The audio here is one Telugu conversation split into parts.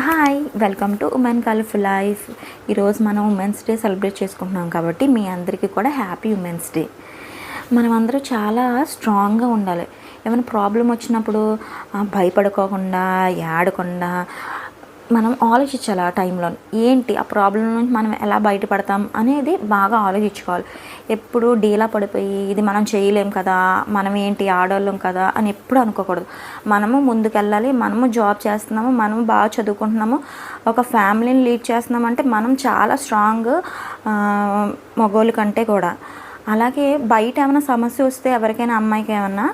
Hi welcome to women colourful life. ఈరోజు మనం ఉమెన్స్ డే సెలబ్రేట్ చేసుకుంటున్నాం కాబట్టి మీ అందరికీ కూడా హ్యాపీ ఉమెన్స్ డే. మనం అందరూ చాలా స్ట్రాంగ్గా ఉండాలి. ఏమైనా ప్రాబ్లం వచ్చినప్పుడు భయపడుకోకుండా ఏడకుండా మనం ఆలోచించాలి. ఆ టైంలో ఏంటి ఆ ప్రాబ్లం నుంచి మనం ఎలా బయటపడతాం అనేది బాగా ఆలోచించుకోవాలి. ఎప్పుడు డీలా పడిపోయి ఇది మనం చేయలేం కదా, మనం ఏంటి ఆడవాళ్ళం కదా అని ఎప్పుడు అనుకోకూడదు. మనము ముందుకెళ్ళాలి. మనము జాబ్ చేస్తున్నాము, మనము బాగా చదువుకుంటున్నాము, ఒక ఫ్యామిలీని లీడ్ చేస్తున్నామంటే మనం చాలా స్ట్రాంగ్ మగోళ్ళ కంటే కూడా. అలాగే బయట ఏమైనా సమస్య వస్తే ఎవరికైనా అమ్మాయికి ఏమన్నా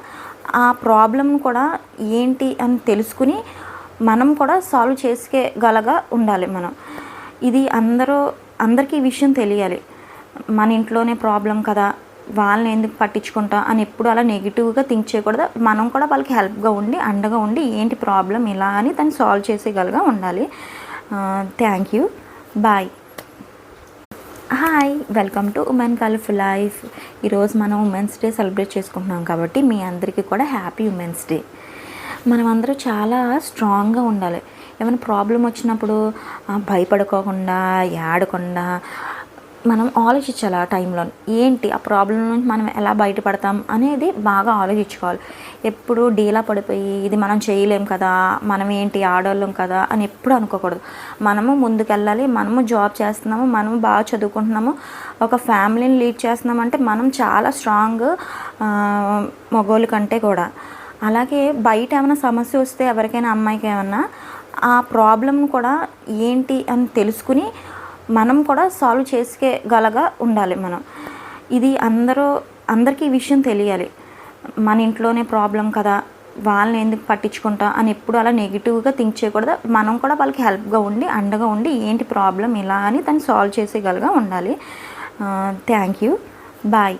ఆ ప్రాబ్లం కూడా ఏంటి అని తెలుసుకుని మనం కూడా సాల్వ్ చేసుకోగలగా ఉండాలి. ఇది అందరికీ ఈ విషయం తెలియాలి. మన ఇంట్లోనే ప్రాబ్లం కదా, వాళ్ళని ఎందుకు పట్టించుకుంటాం అని ఎప్పుడు అలా నెగిటివ్గా థింక్ చేయకూడదు. మనం కూడా వాళ్ళకి హెల్ప్గా ఉండి అండగా ఉండి ఏంటి ప్రాబ్లం ఇలా అని దాన్ని సాల్వ్ చేసేగలగా ఉండాలి. Thank you. Bye. Hi welcome to women colourful life. ఈరోజు మనం ఉమెన్స్ డే సెలబ్రేట్ చేసుకుంటున్నాం కాబట్టి మీ అందరికీ కూడా హ్యాపీ ఉమెన్స్ డే. మనం అందరూ చాలా స్ట్రాంగ్గా ఉండాలి. ఏమైనా ప్రాబ్లం వచ్చినప్పుడు భయపడుకోకుండా ఏడకుండా మనం ఆలోచించాలి. ఆ టైంలో ఏంటి ఆ ప్రాబ్లం నుంచి మనం ఎలా బయటపడతాం అనేది బాగా ఆలోచించుకోవాలి. ఎప్పుడు డీలా పడిపోయి ఇది మనం చేయలేం కదా, మనం ఏంటి ఆడవాళ్ళం కదా అని ఎప్పుడు అనుకోకూడదు. మనము ముందుకెళ్ళాలి. మనము జాబ్ చేస్తున్నాము, మనము బాగా చదువుకుంటున్నాము, ఒక ఫ్యామిలీని లీడ్ చేస్తున్నామంటే మనం చాలా స్ట్రాంగ్ మగోళ్ళ కంటే కూడా. అలాగే బయట ఏమైనా సమస్య వస్తే ఎవరికైనా అమ్మాయికి ఏమన్నా ఆ ప్రాబ్లం కూడా ఏంటి అని తెలుసుకుని మనం కూడా సాల్వ్ చేసుకోగలగా ఉండాలి. ఇది అందరికీ ఈ విషయం తెలియాలి. మన ఇంట్లోనే ప్రాబ్లం కదా, వాళ్ళని ఎందుకు పట్టించుకుంటాం అని ఎప్పుడు అలా నెగిటివ్గా థింక్ చేయకూడదు. మనం కూడా వాళ్ళకి హెల్ప్గా ఉండి అండగా ఉండి ఏంటి ప్రాబ్లం ఇలా అని దాన్ని సాల్వ్ చేసేగలగా ఉండాలి. Thank you. బాయ్.